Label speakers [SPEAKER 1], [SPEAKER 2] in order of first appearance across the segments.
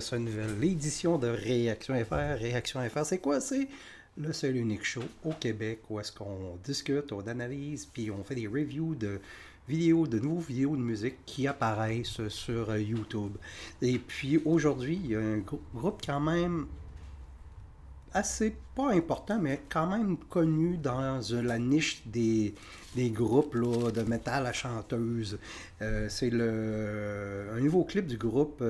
[SPEAKER 1] cette nouvelle édition de Réaction FR. Réaction FR, c'est quoi? C'est le seul unique show au Québec où est-ce qu'on discute, on analyse, puis on fait des reviews de vidéos, de nouveaux vidéos de musique qui apparaissent sur YouTube. Et puis aujourd'hui, il y a un groupe quand même assez, pas important, mais quand même connu dans la niche des groupes là, de métal à chanteuse. C'est un nouveau clip du groupe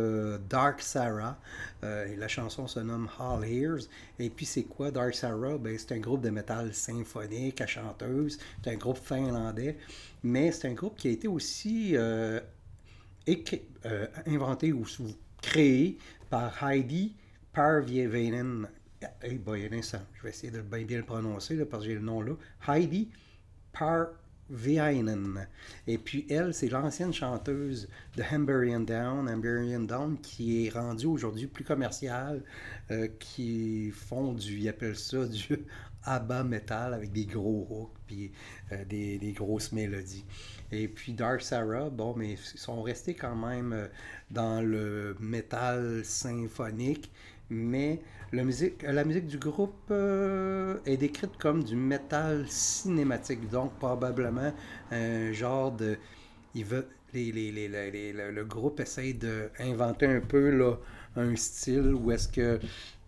[SPEAKER 1] Dark Sarah. Et la chanson se nomme All Ears. Et puis c'est quoi Dark Sarah? Ben, c'est un groupe de métal symphonique à chanteuse. C'est un groupe finlandais. Mais c'est un groupe qui a été aussi inventé ou créé par Heidi Parviainen. Hey boy, un instant, je vais essayer de bien le prononcer là, parce que j'ai le nom là. Heidi Parviainen. Et puis elle, c'est l'ancienne chanteuse de Hamburian Down, qui est rendue aujourd'hui plus commerciale, qui font ils appellent ça du ABBA metal avec des gros hooks puis des grosses mélodies. Et puis Dark Sarah, bon, mais ils sont restés quand même dans le métal symphonique, mais la musique du groupe est décrite comme du métal cinématique, donc probablement un genre de... Il veut, le groupe essaye d'inventer un peu là, un style où est-ce que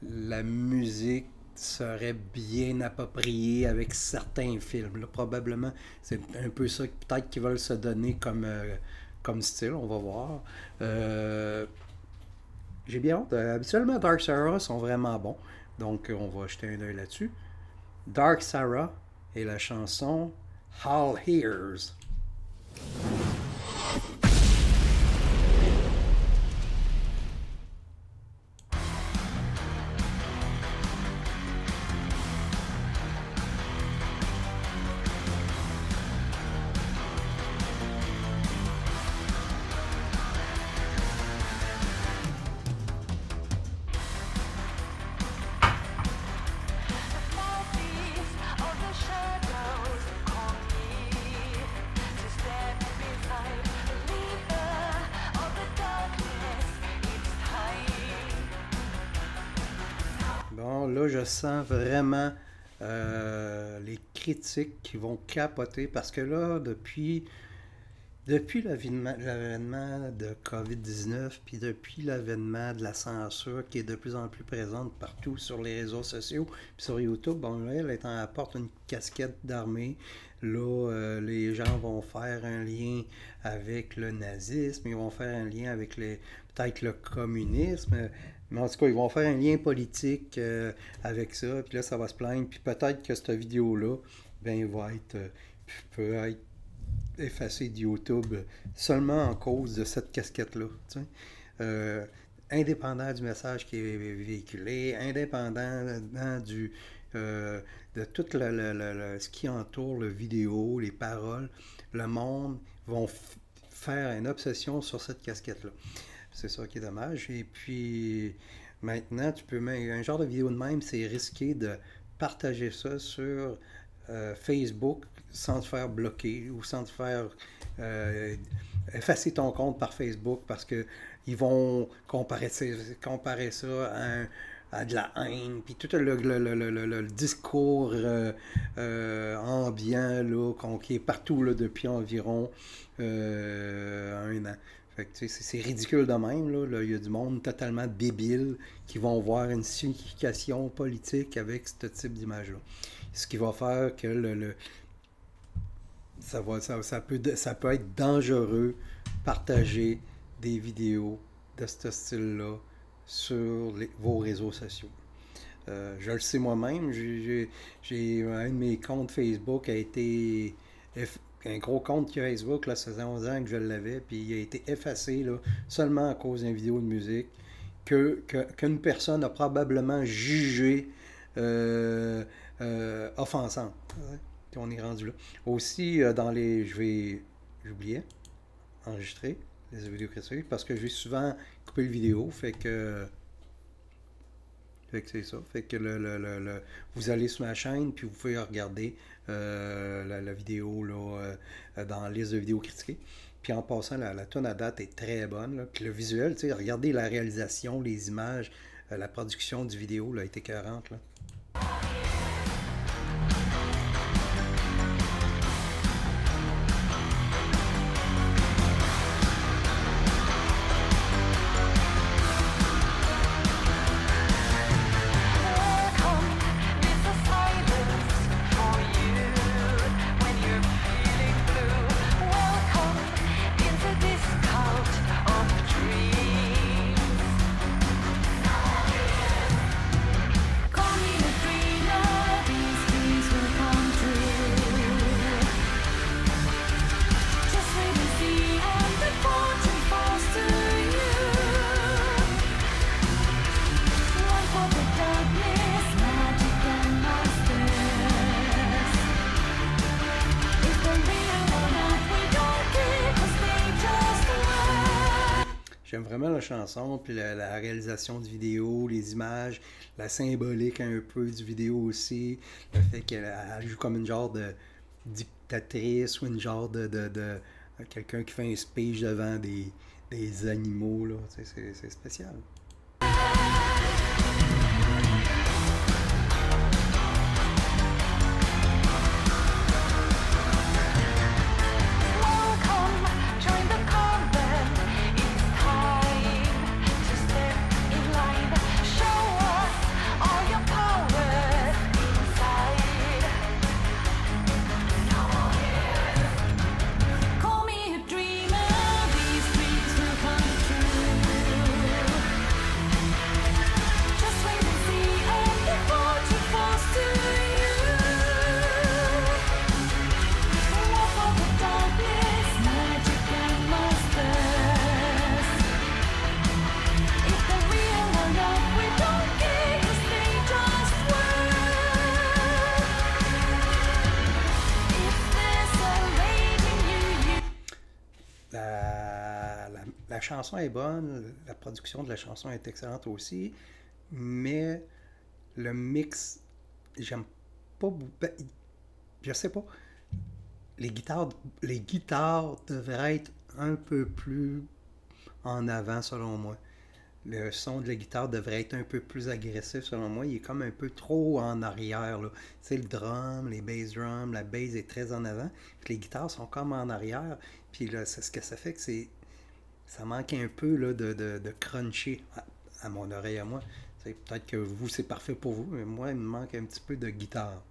[SPEAKER 1] la musique serait bien appropriée avec certains films. Là, probablement, c'est un peu ça peut-être qu'ils veulent se donner comme style, on va voir. J'ai bien honte. Habituellement, Dark Sarah sont vraiment bons. Donc, on va jeter un œil là-dessus. Dark Sarah et la chanson All Ears. Bon, là, je sens vraiment les critiques qui vont capoter parce que là, depuis l'avènement de COVID-19, puis depuis l'avènement de la censure qui est de plus en plus présente partout sur les réseaux sociaux, puis sur YouTube, bon, là, elle apporte une casquette d'armée. Là, les gens vont faire un lien avec le nazisme, ils vont faire un lien avec peut-être le communisme, mais en tout cas, ils vont faire un lien politique avec ça, puis là, ça va se plaindre, puis peut-être que cette vidéo-là, ben, peut être effacé de YouTube seulement en cause de cette casquette-là. Indépendant du message qui est véhiculé, indépendant de tout ce qui entoure la vidéo, les paroles, le monde vont faire une obsession sur cette casquette-là. C'est ça qui est dommage. Et puis, maintenant, tu peux même, un genre de vidéo de même, c'est risqué de partager ça sur Facebook sans te faire bloquer ou sans te faire effacer ton compte par Facebook parce que ils vont comparer ça à de la haine, puis tout le discours ambiant là, qui est partout là, depuis environ un an. Fait que, c'est ridicule de même. Là. Il y a du monde totalement débile qui vont voir une signification politique avec ce type d'image-là. Ce qui va faire que ça peut être dangereux partager des vidéos de ce style-là sur vos réseaux sociaux. Je le sais moi-même, un de mes comptes Facebook a été un gros compte Facebook, là, ça faisait 11 ans que je l'avais, puis il a été effacé là, seulement à cause d'une vidéo de musique qu'une personne a probablement jugé offensante. On est rendu là. Aussi, j'oubliais, enregistrer les vidéos critiques parce que j'ai souvent coupé le vidéo, fait que c'est ça. Fait que vous allez sur ma chaîne, puis vous pouvez regarder la vidéo là, dans la liste de vidéos critiquées. Puis en passant, la tune à date est très bonne, là. Puis le visuel, tu sais, regardez la réalisation, les images, la production du vidéo, là, est écœurante, là. J'aime vraiment la chanson, puis la réalisation de vidéo, les images, la symbolique un peu du vidéo aussi, le fait qu'elle joue comme une genre de dictatrice ou une genre de quelqu'un qui fait un speech devant des animaux, là. Tu sais, c'est spécial. La chanson est bonne, la production de la chanson est excellente aussi, mais le mix, j'aime pas beaucoup. Je sais pas. Les guitares devraient être un peu plus en avant, selon moi. Le son de la guitare devrait être un peu plus agressif, selon moi. Il est comme un peu trop en arrière, là. Tu sais, le drum, les bass drums, la bass est très en avant. Puis les guitares sont comme en arrière. Puis là, c'est ce que ça fait que ça manque un peu là, de cruncher à mon oreille à moi. Peut-être que vous, c'est parfait pour vous, mais moi, il me manque un petit peu de guitare.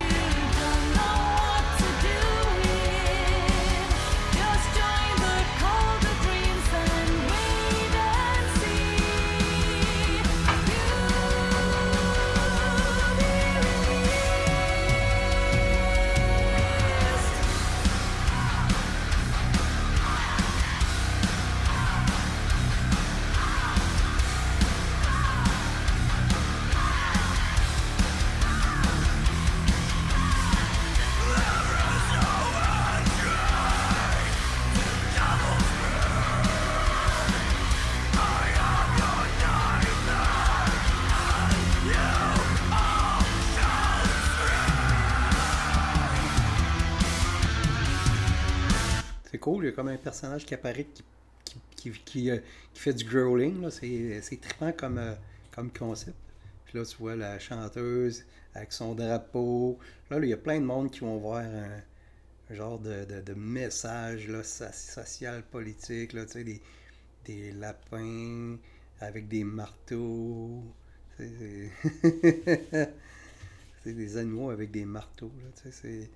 [SPEAKER 1] C'est cool, il y a comme un personnage qui apparaît qui fait du growling. C'est trippant comme concept. Puis là, tu vois la chanteuse avec son drapeau. Là, il y a plein de monde qui vont voir un genre de message là, social, politique. Là, tu sais, des lapins avec des marteaux. C'est des animaux avec des marteaux. Là, tu sais, c'est...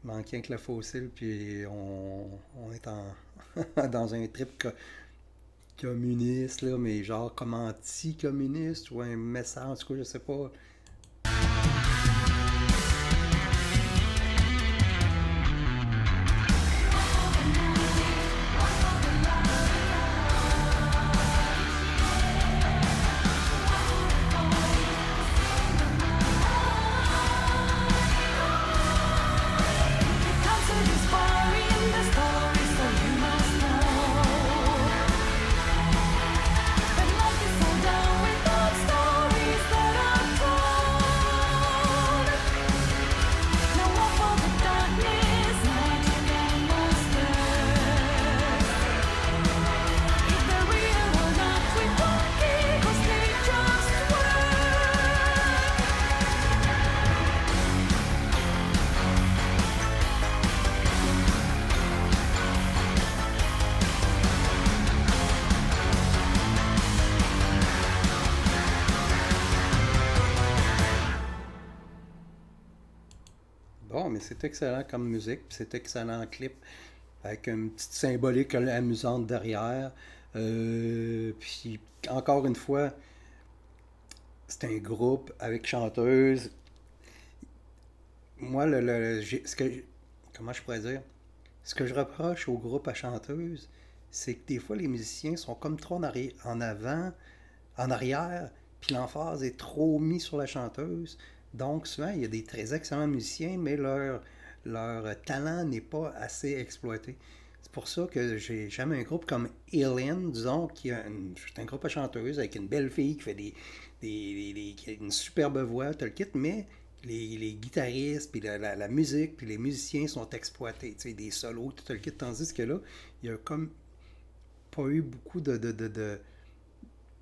[SPEAKER 1] Il manque rien que le fossile, puis on est dans un trip communiste, là, mais genre comme anti-communiste ou un message, en tout cas, je sais pas. bon, mais c'est excellent comme musique, puis c'est excellent clip, avec une petite symbolique amusante derrière. Puis encore une fois, c'est un groupe avec chanteuse. Moi, comment je pourrais dire? Ce que je reproche au groupe à chanteuse, c'est que des fois, les musiciens sont comme trop en avant, en arrière, puis l'emphase est trop mise sur la chanteuse. Donc, souvent, il y a des très excellents musiciens, mais leur talent n'est pas assez exploité. C'est pour ça que j'aime un groupe comme Alien, disons, c'est un groupe à chanteuse avec une belle fille qui fait qui a une superbe voix, tout le kit, mais les guitaristes, puis la musique, puis les musiciens sont exploités, tu sais, des solos, tout le kit, tandis que là, il y a comme pas eu beaucoup de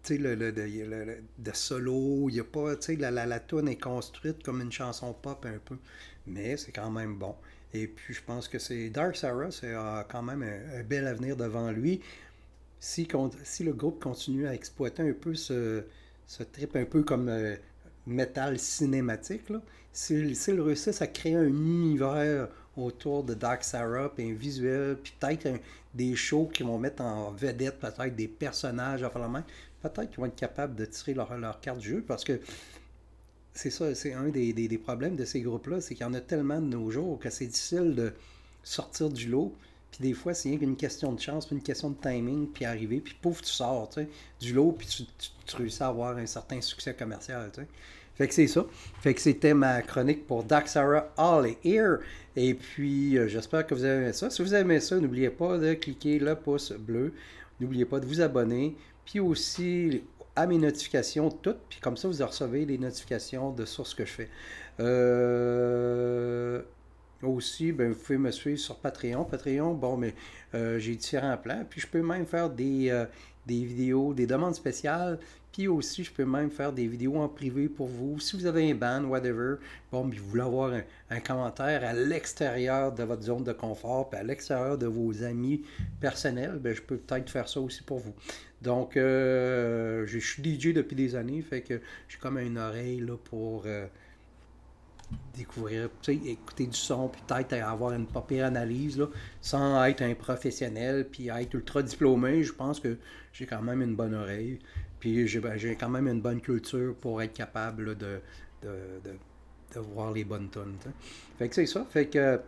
[SPEAKER 1] tu sais, de solo, il y a pas, tu sais, la tune est construite comme une chanson pop un peu, mais c'est quand même bon. Et puis je pense que c'est Dark Sarah, c'est quand même un bel avenir devant lui. Si le groupe continue à exploiter un peu ce trip un peu comme métal cinématique, là, s'ils réussissent à créer un univers autour de Dark Sarah, puis un visuel, puis peut-être des shows qui vont mettre en vedette peut-être des personnages à faire la main, peut-être qu'ils vont être capables de tirer leur carte de jeu, parce que c'est ça, c'est un des problèmes de ces groupes-là, c'est qu'il y en a tellement de nos jours que c'est difficile de sortir du lot. Puis des fois, c'est rien qu'une question de chance, puis une question de timing, puis arriver, puis pouf, tu sors, tu sais, du lot, puis tu réussis à avoir un certain succès commercial, tu sais. Fait que c'est ça. Fait que c'était ma chronique pour Dark Sarah All est Here. Et puis, j'espère que vous avez aimé ça. Si vous avez aimé ça, n'oubliez pas de cliquer le pouce bleu. N'oubliez pas de vous abonner. Puis aussi à mes notifications toutes. Puis comme ça, vous recevez les notifications de sur ce que je fais. Aussi, ben, vous pouvez me suivre sur Patreon. Patreon, bon, mais j'ai différents plans. Puis je peux même faire des vidéos, des demandes spéciales. Puis aussi, je peux même faire des vidéos en privé pour vous. Si vous avez un ban, whatever, bon, puis vous voulez avoir un commentaire à l'extérieur de votre zone de confort, puis à l'extérieur de vos amis personnels, ben, je peux peut-être faire ça aussi pour vous. Donc, je suis DJ depuis des années, fait que j'ai comme une oreille là, pour découvrir, tu sais, écouter du son, puis peut-être avoir une pas pire analyse, là, sans être un professionnel, puis être ultra diplômé. Je pense que j'ai quand même une bonne oreille, puis j'ai quand même une bonne culture pour être capable là, de, de, de voir les bonnes tonnes. T'sais. Fait que c'est ça. Fait que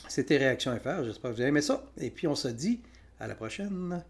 [SPEAKER 1] c'était Réaction FR. J'espère que vous avez aimé ça. Et puis on se dit à la prochaine.